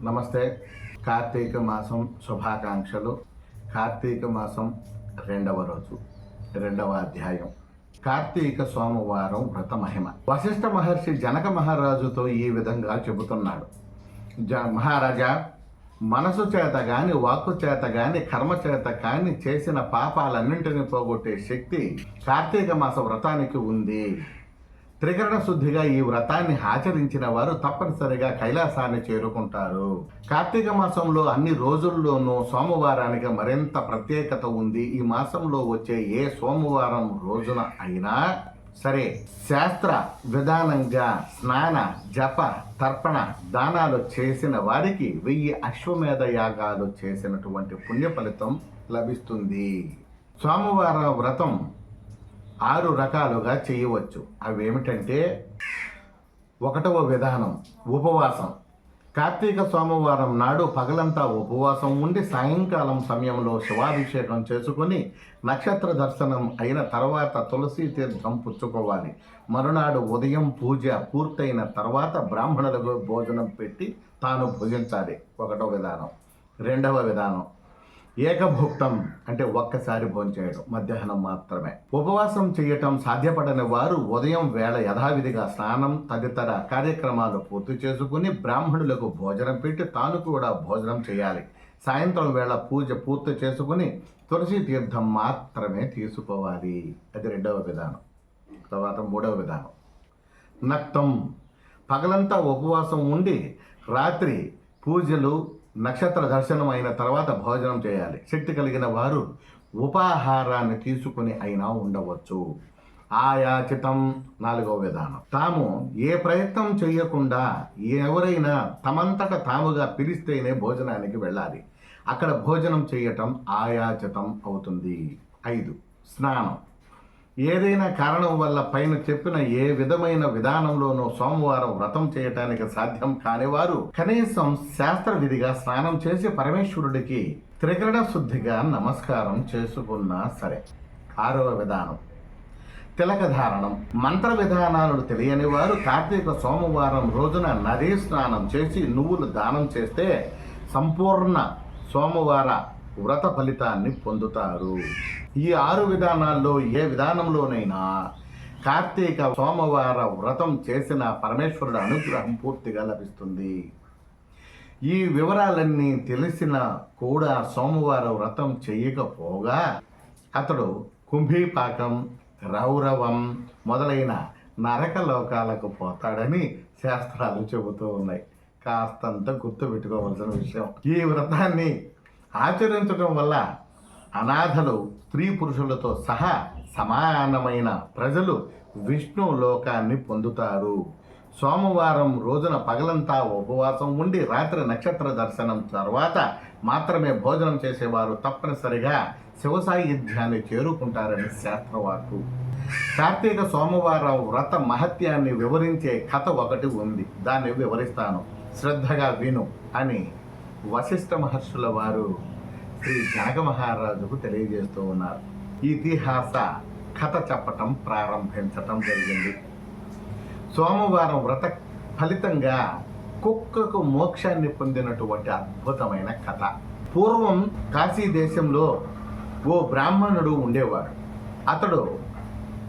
నమస్తే. కార్తీక మాసం శుభాకాంక్షలు. కార్తీక మాసం రెండవ రోజు, రెండవ అధ్యాయం. కార్తీక సోమవారం వ్రత మహిమ. వశిష్ఠ మహర్షి జనక మహారాజుతో ఈ విధంగా చెబుతున్నాడు. మహారాజా, మనసు చేత గాని, వాక్కు చేత గాని, కర్మ చేత కాని చేసిన పాపాలన్నింటినీ పోగొట్టే శక్తి కార్తీక మాస వ్రతానికి ఉంది. త్రికరణ శుద్ధిగా ఈ వ్రతాన్ని ఆచరించిన వారు తప్పనిసరిగా కైలాసాన్ని చేరుకుంటారు. కార్తీక మాసంలో అన్ని రోజుల్లోనూ సోమవారానికి మరింత ప్రత్యేకత ఉంది. ఈ మాసంలో వచ్చే ఏ సోమవారం రోజున అయినా సరే శాస్త్ర విధానంగా స్నాన, జప, తర్పణ దానాలు చేసిన వారికి 1000 అశ్వమేధ యాగాలు చేసినటువంటి పుణ్య ఫలితం లభిస్తుంది. సోమవార వ్రతం 6 రకాలుగా చేయవచ్చు. అవి ఏమిటంటే, 1వ విధానం ఉపవాసం. కార్తీక సోమవారం నాడు పగలంతా ఉపవాసం ఉండి సాయంకాలం సమయంలో శివాభిషేకం చేసుకొని నక్షత్ర దర్శనం అయిన తర్వాత తులసి తీర్థం పుచ్చుకోవాలి. మరునాడు ఉదయం పూజ పూర్తయిన తర్వాత బ్రాహ్మణులకు భోజనం పెట్టి తాను భుజించాలి. 1వ విధానం. 2వ విధానం ఏకభుక్తం, అంటే ఒక్కసారి భోంచేయడం, మధ్యాహ్నం మాత్రమే. ఉపవాసం చేయటం సాధ్యపడని వారు ఉదయం వేళ యథావిధిగా స్నానం తదితర కార్యక్రమాలు పూర్తి చేసుకుని బ్రాహ్మణులకు భోజనం పెట్టి తాను కూడా భోజనం చేయాలి. సాయంత్రం వేళ పూజ పూర్తి చేసుకుని తులసి తీర్థం మాత్రమే తీసుకోవాలి. అది 2వ విధానం. తర్వాత 3వ విధానం నక్తం. పగలంతా ఉపవాసం ఉండి రాత్రి పూజలు నక్షత్ర దర్శనం అయిన తర్వాత భోజనం చేయాలి. శక్తి కలిగిన వారు ఉపాహారాన్ని తీసుకుని అయినా ఉండవచ్చు. ఆయాచితం. 4వ విధానం. తాము ఏ ప్రయత్నం చేయకుండా ఎవరైనా తమంతట తాముగా పిలిస్తేనే భోజనానికి వెళ్ళాలి. అక్కడ భోజనం చేయటం ఆయాచితం అవుతుంది. 5 స్నానం. ఏదైనా కారణం వల్ల పైన చెప్పిన ఏ విధమైన విధానంలోనూ సోమవారం వ్రతం చేయటానికి సాధ్యం కానివారు కనీసం శాస్త్ర విధిగా స్నానం చేసి పరమేశ్వరుడికి త్రికరణ శుద్ధిగా నమస్కారం చేసుకున్నా సరే. 6వ విధానం తిలకధారణం. మంత్ర విధానాలను తెలియని వారు కార్తీక సోమవారం రోజున నదీ స్నానం చేసి నువ్వులు దానం చేస్తే సంపూర్ణ సోమవార వ్రత ఫలితాన్ని పొందుతారు. ఈ 6 విధానాల్లో ఏ విధానంలోనైనా కార్తీక సోమవార వ్రతం చేసిన పరమేశ్వరుడు అనుగ్రహం పూర్తిగా లభిస్తుంది. ఈ వివరాలన్నీ తెలిసిన కూడా సోమవార వ్రతం చేయకపోగా అతడు కుంభీపాకం, రౌరవం మొదలైన నరక లోకాలకు పోతాడని శాస్త్రాలు చెబుతూ ఉన్నాయి. కాస్తంత గుర్తు పెట్టుకోవాల్సిన విషయం. ఈ వ్రతాన్ని ఆచరించడం వల్ల అనాథలు, స్త్రీ పురుషులతో సహా సమానమైన ప్రజలు విష్ణు లోకాన్ని పొందుతారు. సోమవారం రోజున పగలంతా ఉపవాసం ఉండి రాత్రి నక్షత్ర దర్శనం తర్వాత మాత్రమే భోజనం చేసేవారు తప్పనిసరిగా శివసాయుధ్యాన్ని చేరుకుంటారని శాస్త్రవాక్కు. కార్తీక సోమవారం వ్రత మహత్యాన్ని వివరించే కథ ఒకటి ఉంది. దాన్ని వివరిస్తాను, శ్రద్ధగా విను అని వశిష్ఠ మహర్షుల వారు శ్రీ జనక మహారాజుకు తెలియజేస్తూ ఉన్నారు. ఇతిహాస కథ చెప్పటం ప్రారంభించటం జరిగింది. సోమవారం వ్రత ఫలితంగా కుక్కకు మోక్షాన్ని పొందినటువంటి అద్భుతమైన కథ. పూర్వం కాశీ దేశంలో ఓ బ్రాహ్మణుడు ఉండేవాడు. అతడు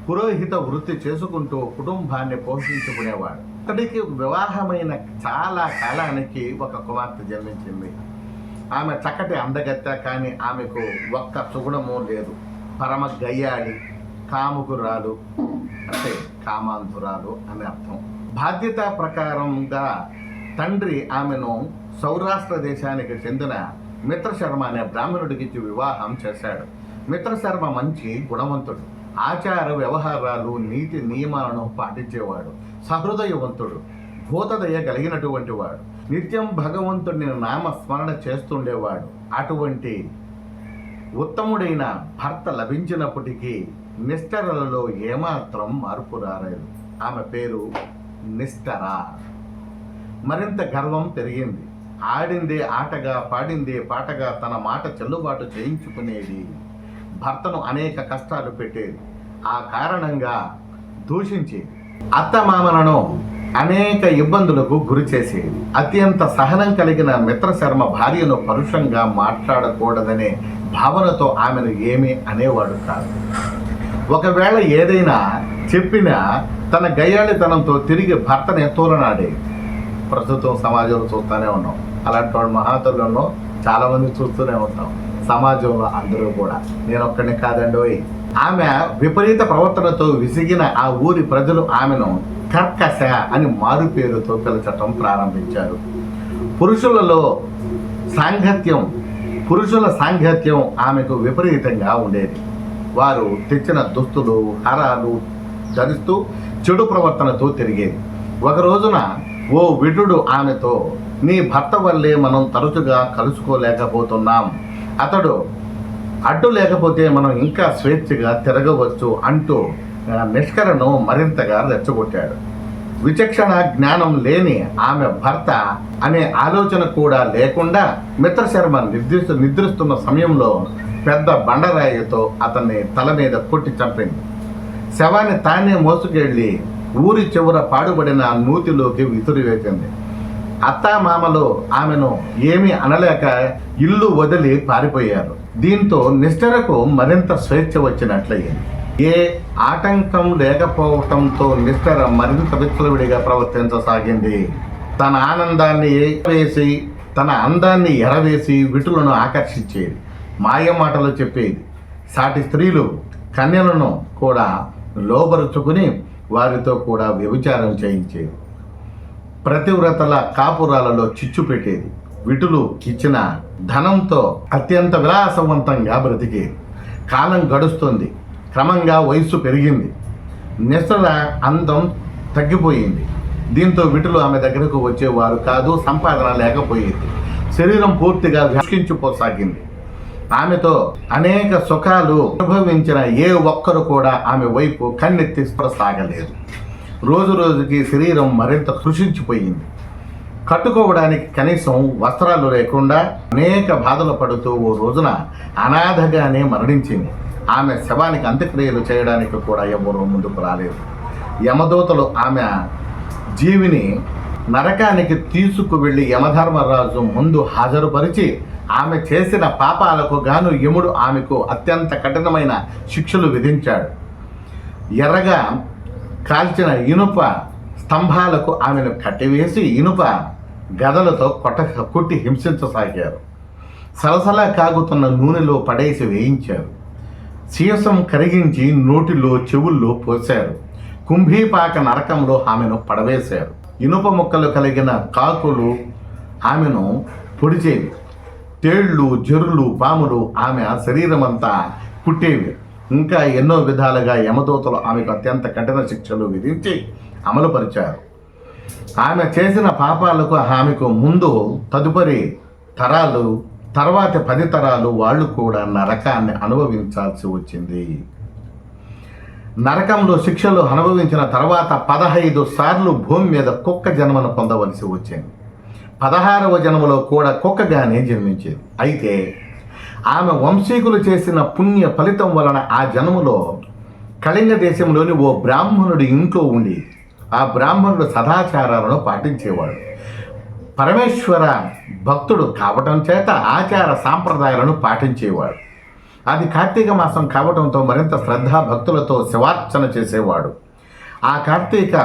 పురోహిత వృత్తి చేసుకుంటూ కుటుంబాన్ని పోషించుకునేవాడు. అతడికి వివాహమైన చాలా కాలానికి ఒక కుమార్తె జన్మించింది. ఆమె చక్కటి అందగత్తె, కానీ ఆమెకు ఒక్క సుగుణము లేదు. పరమ గయ్యాడి, కాముకురాలు, అంటే కామాంధురాలు అని అర్థం. బాధ్యత ప్రకారంగా తండ్రి ఆమెను సౌరాష్ట్ర దేశానికి చెందిన మిత్రశర్మ అనే బ్రాహ్మణుడికి వివాహం చేశాడు. మిత్రశర్మ మంచి గుణవంతుడు, ఆచార వ్యవహారాలు, నీతి నియమాలను పాటించేవాడు, సహృదయవంతుడు, భూతదయ కలిగినటువంటి వాడు, నిత్యం భగవంతుడిని నామస్మరణ చేస్తుండేవాడు. అటువంటి ఉత్తముడైన భర్త లభించినప్పటికీ నిష్ఠరలలో ఏమాత్రం మార్పు రాలేదు. ఆమె పేరు నిష్ఠర. మరింత గర్వం పెరిగింది. ఆడిందే ఆటగా, పాడిందే పాటగా తన మాట చెల్లుబాటు చేయించుకునేది. భర్తను అనేక కష్టాలు పెట్టేది. ఆ కారణంగా దూషించేది. అత్తమామలను అనేక ఇబ్బందులకు గురి చేసేది. అత్యంత సహనం కలిగిన మిత్రశర్మ భార్యను పరుషంగా మాట్లాడకూడదనే భావనతో ఆమెను ఏమీ అనేవాడు కాదు. ఒకవేళ ఏదైనా చెప్పినా తన గయ్యాళితనంతో తిరిగి భర్తని తోలనాడే. ప్రస్తుతం సమాజంలో చూస్తూనే ఉన్నాం. అలాంటి వాడు మహాతులను చాలామంది చూస్తూనే ఉంటాం సమాజంలో. అందరూ కూడా, నేను ఒక్కడిని కాదండోయ్. ఆమె విపరీత ప్రవర్తనతో విసిగిన ఆ ఊరి ప్రజలు ఆమెను కర్కశ అని మారు పేరుతో పిలచటం ప్రారంభించారు. పురుషుల సాంగత్యం ఆమెకు విపరీతంగా ఉండేది. వారు తెచ్చిన దుస్తులు, హారాలు ధరిస్తూ చెడు ప్రవర్తనతో తిరిగేది. ఒక రోజున ఓ విటుడు ఆమెతో, నీ భర్త వల్లే మనం తరచుగా కలుసుకోలేకపోతున్నాం, అతడు అడ్డు లేకపోతే మనం ఇంకా స్వేచ్ఛగా తిరగవచ్చు అంటూ నిష్కరను మరింతగా రెచ్చగొట్టాడు. విచక్షణ జ్ఞానం లేని ఆమె భర్త అనే ఆలోచన కూడా లేకుండా మిత్రశర్మ నిద్రిస్తున్న సమయంలో పెద్ద బండరాయితో అతన్ని తల మీద కొట్టి చంపింది. శవాన్ని తానే మోసుకెళ్ళి ఊరి చివర పాడుబడిన నూతిలోకి విసిరివేసింది. అత్తామామలు ఆమెను ఏమీ అనలేక ఇల్లు వదిలి పారిపోయారు. దీంతో నిష్ఠరకు మరింత స్వేచ్ఛ వచ్చినట్లయింది. ఏ ఆటంకం లేకపోవటంతో నిష్ఠర మరింత విచ్చలవిడిగా ప్రవర్తించసాగింది. తన అందాన్ని ఎరవేసి విటులను ఆకర్షించేది. మాయమాటలు చెప్పేది. సాటి స్త్రీలు కన్యలను కూడా లోబరుచుకుని వారితో కూడా వ్యభిచారం చేయించేది. ప్రతివ్రతల కాపురాలలో చిచ్చు పెట్టేది. విటులు ఇచ్చిన ధనంతో అత్యంత విలాసవంతంగా బ్రతికేది. కాలం గడుస్తుంది. క్రమంగా వయస్సు పెరిగింది. నిష్ఠల అందం తగ్గిపోయింది. దీంతో విటులు ఆమె దగ్గరకు వచ్చేవారు కాదు. సంపాదన లేకపోయేది. శరీరం పూర్తిగా విష్కించిపోసాగింది. ఆమెతో అనేక సుఖాలు అనుభవించిన ఏ ఒక్కరు కూడా ఆమె వైపు కన్నెత్తి సాగలేదు. రోజు రోజుకి శరీరం మరింత కృషించిపోయింది. కట్టుకోవడానికి కనీసం వస్త్రాలు లేకుండా అనేక బాధలు పడుతూ ఓ రోజున అనాథగానే మరణించింది. ఆమె శవానికి అంత్యక్రియలు చేయడానికి కూడా ఎవరూ ముందుకు రాలేదు. యమదూతలు ఆమె జీవిని నరకానికి తీసుకువెళ్ళి యమధర్మరాజు ముందు హాజరుపరిచి ఆమె చేసిన పాపాలకు గాను యముడు ఆమెకు అత్యంత కఠినమైన శిక్షలు విధించాడు. ఎర్రగా కాల్చిన ఇనుప స్తంభాలకు ఆమెను కట్టివేసి ఇనుప గదలతో కొట్టి హింసించసాగారు. సలసలా కాగుతున్న నూనెలో పడేసి వేయించారు. సీసం కరిగించి నోటిలో చెవుల్లో పోశారు. కుంభీపాక నరకంలో ఆమెను పడవేశారు. ఇనుప ముక్కలు కలిగిన కాకులు ఆమెను పొడిచేవి. తేళ్లు, జరులు, పాములు ఆమె శరీరమంతా కుట్టేవి. ఇంకా ఎన్నో విధాలుగా యమదూతలు ఆమెకు అత్యంత కఠిన శిక్షలు విధించి అమలుపరిచారు. ఆమె చేసిన పాపాలకు ఆమెకు ముందు తదుపరి తరాలు, తర్వాతి 10 తరాలు వాళ్ళు కూడా నరకాన్ని అనుభవించాల్సి వచ్చింది. నరకంలో శిక్షలు అనుభవించిన తర్వాత 15 సార్లు భూమి మీద కుక్క జన్మను పొందవలసి వచ్చింది. 16వ జన్మలో కూడా కుక్కగానే జన్మించేది. అయితే ఆమె వంశీకులు చేసిన పుణ్య ఫలితం వలన ఆ జన్మలో కళింగ దేశంలోని ఓ బ్రాహ్మణుడి ఇంట్లో ఉండి ఆ బ్రాహ్మణుడు సదాచారాలను పాటించేవాడు. పరమేశ్వర భక్తుడు కావటం చేత ఆచార సాంప్రదాయాలను పాటించేవాడు. అది కార్తీక మాసం కావటంతో మరింత శ్రద్ధా భక్తులతో శివార్చన చేసేవాడు. ఆ కార్తీక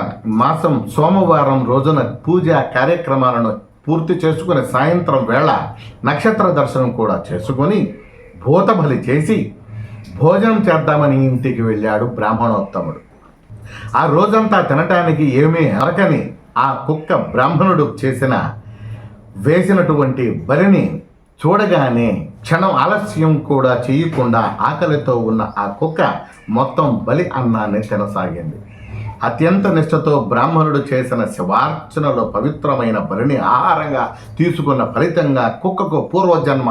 మాసం సోమవారం రోజున పూజా కార్యక్రమాలను పూర్తి చేసుకుని సాయంత్రం వేళ నక్షత్ర దర్శనం కూడా చేసుకొని భూతబలి చేసి భోజనం చేద్దామని ఇంటికి వెళ్ళాడు బ్రాహ్మణోత్తముడు. ఆ రోజంతా తినటానికి ఏమీ అరకని ఆ కుక్క బ్రాహ్మణుడు వేసినటువంటి బలిని చూడగానే క్షణం ఆలస్యం కూడా చేయకుండా ఆకలితో ఉన్న ఆ కుక్క మొత్తం బలి అన్నాన్ని తినసాగింది. అత్యంత నిష్ఠతో బ్రాహ్మణుడు చేసిన శివార్చనలో పవిత్రమైన బలిని ఆహారంగా తీసుకున్న ఫలితంగా కుక్కకు పూర్వజన్మ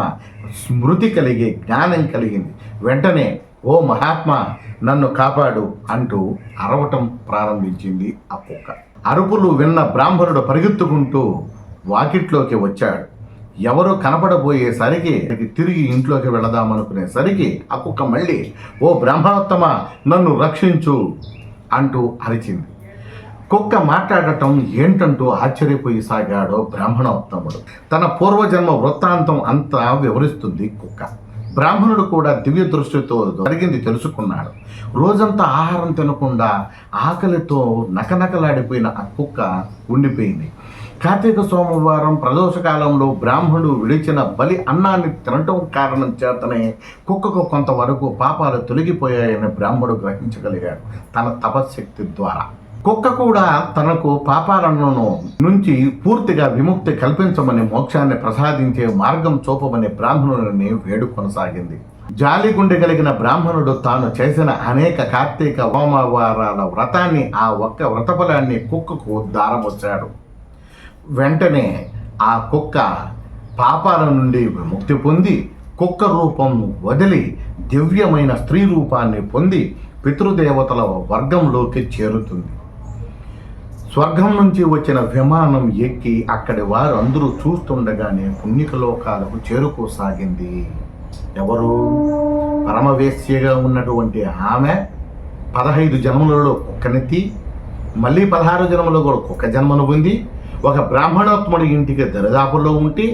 స్మృతి కలిగి జ్ఞానం కలిగింది. వెంటనే, ఓ మహాత్మా, నన్ను కాపాడు అంటూ అరవటం ప్రారంభించింది ఆ కుక్క. అరుపులు విన్న బ్రాహ్మణుడు పరిగెత్తుకుంటూ వాకిట్లోకి వచ్చాడు. ఎవరో కనపడబోయేసరికి తిరిగి ఇంట్లోకి వెళదామనుకునేసరికి ఆ కుక్క మళ్ళీ, ఓ బ్రాహ్మణోత్తమ, నన్ను రక్షించు అంటూ అరిచింది. కుక్క మాట్లాడటం ఏంటంటూ ఆశ్చర్యపోయి సాగాడో బ్రాహ్మణోత్తముడు. తన పూర్వజన్మ వృత్తాంతం అంతా వివరిస్తుంది కుక్క. బ్రాహ్మణుడు కూడా దివ్య దృష్టితో జరిగింది తెలుసుకున్నాడు. రోజంతా ఆహారం తినకుండా ఆకలితో నకనకలాడిపోయిన ఆ కుక్క ఉండిపోయింది. కార్తీక సోమవారం ప్రదోషకాలంలో బ్రాహ్మణుడు విడిచిన బలి అన్నాన్ని తినటం కారణం చేతనే కుక్కకు కొంతవరకు పాపాలు తొలగిపోయాయని బ్రాహ్మణుడు గ్రహించగలిగాడు తన తపశ్శక్తి ద్వారా. కుక్క కూడా తనకు పాపాలను నుంచి పూర్తిగా విముక్తి కల్పించమని, మోక్షాన్ని ప్రసాదించే మార్గం చూపమని బ్రాహ్మణుడిని వేడుకొనసాగింది. జాలి గుండె కలిగిన బ్రాహ్మణుడు తాను చేసిన అనేక కార్తీక సోమవారాల వ్రతాన్ని, ఆ ఒక్క వ్రతఫలాన్ని కుక్కకు దారమొచ్చాడు. వెంటనే ఆ కుక్క పాపాల నుండి విముక్తి పొంది కుక్క రూపం వదిలి దివ్యమైన స్త్రీ రూపాన్ని పొంది పితృదేవతల వర్గంలోకి చేరుతుంది. స్వర్గం నుంచి వచ్చిన విమానం ఎక్కి అక్కడి వారు అందరూ చూస్తుండగానే పుణ్యక లోకాలకు చేరుకోసాగింది. ఎవరు? పరమవేశ్యగా ఉన్నటువంటి ఆమె 15 జన్మలలో కుక్కనెత్తి మళ్ళీ 16 జన్మలో కూడా కుక్క జన్మను పొంది ఒక బ్రాహ్మణోత్తముడి ఇంటికి దరిదాపుల్లో ఉండి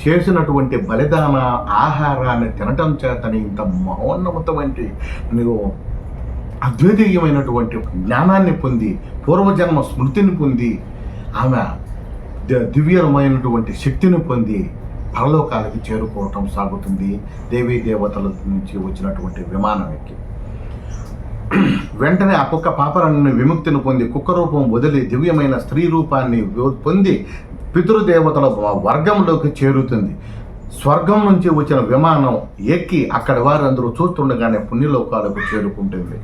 చేసినటువంటి బలిదాన ఆహారాన్ని తినటం చేతని ఇంత మహోన్నతమైన నీవు అద్వితీయమైనటువంటి జ్ఞానాన్ని పొంది పూర్వజన్మ స్మృతిని పొంది ఆమె దివ్యమైనటువంటి శక్తిని పొంది పరలోకాలకి చేరుకోవటం సాగుతుంది దేవీ దేవతల నుంచి వచ్చినటువంటి విమానం ఎక్కి. వెంటనే ఆ కుక్క పాపరాన్ని విముక్తిని పొంది కుక్క రూపం వదిలి దివ్యమైన స్త్రీ రూపాన్ని పొంది పితృదేవతల వర్గంలోకి చేరుతుంది. స్వర్గం నుంచి వచ్చిన విమానం ఎక్కి అక్కడి వారందరూ చూస్తుండగానే పుణ్యలోకాలకు చేరుకుంటుంది.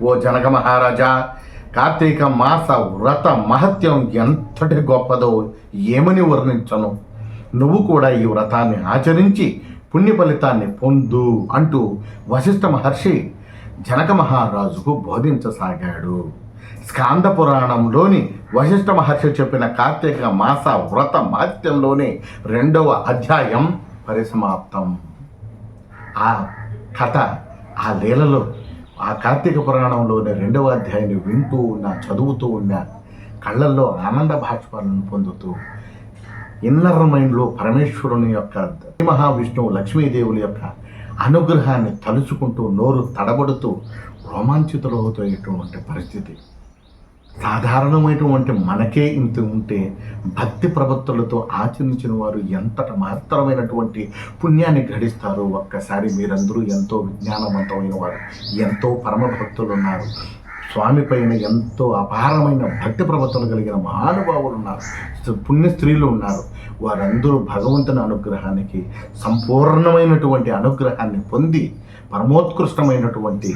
ఓ జనక మహారాజా, కార్తీక మాస వ్రత మహత్యం ఎంతటి గొప్పదో ఏమని వర్ణించను. నువ్వు కూడా ఈ వ్రతాన్ని ఆచరించి పుణ్య ఫలితాన్ని పొందు అంటూ వశిష్ఠ మహర్షి జనక మహారాజుకు బోధించసాగాడు. స్కాంద పురాణంలోని వశిష్ఠ మహర్షి చెప్పిన కార్తీక మాస వ్రత మహత్యంలోని 2వ అధ్యాయం పరిసమాప్తం. ఆ కథ, ఆ లీలలో ఆ కార్తీక పురాణంలోని 2వ అధ్యాయాన్ని వింటూ ఉన్న, చదువుతూ ఉన్న, కళ్ళల్లో ఆనంద భాష్పాలను పొందుతూ ఇన్నర్ మైండ్లో పరమేశ్వరుని యొక్క మహావిష్ణువు లక్ష్మీదేవుల యొక్క అనుగ్రహాన్ని తలుచుకుంటూ నోరు తడబడుతూ రోమాంచితులవుతున్నటువంటి పరిస్థితి. సాధారణమైనటువంటి మనకే ఇంత ఉంటే భక్తి ప్రవృత్తులతో ఆచరించిన వారు ఎంతట మహత్తరమైనటువంటి పుణ్యాన్ని గడిస్తారు. ఒక్కసారి మీరందరూ ఎంతో విజ్ఞానవంతమైన వారు, ఎంతో పరమభక్తులు ఉన్నారు, స్వామి పైన ఎంతో అపారమైన భక్తి ప్రవృత్తులు కలిగిన మహానుభావులు ఉన్నారు, పుణ్య స్త్రీలు ఉన్నారు. వారందరూ భగవంతుని అనుగ్రహానికి సంపూర్ణమైనటువంటి అనుగ్రహాన్ని పొంది పరమోత్కృష్టమైనటువంటి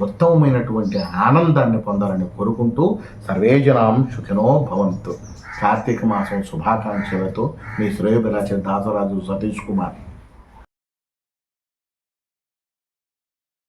ఉత్తమమైనటువంటి ఆనందాన్ని పొందాలని కోరుకుంటూ సర్వేజనాం సుఖినో భవంతు. కార్తీక మాసం శుభాకాంక్షలతో మీ శ్రేయోభిలాషి దాసరాజు సతీష్ కుమార్.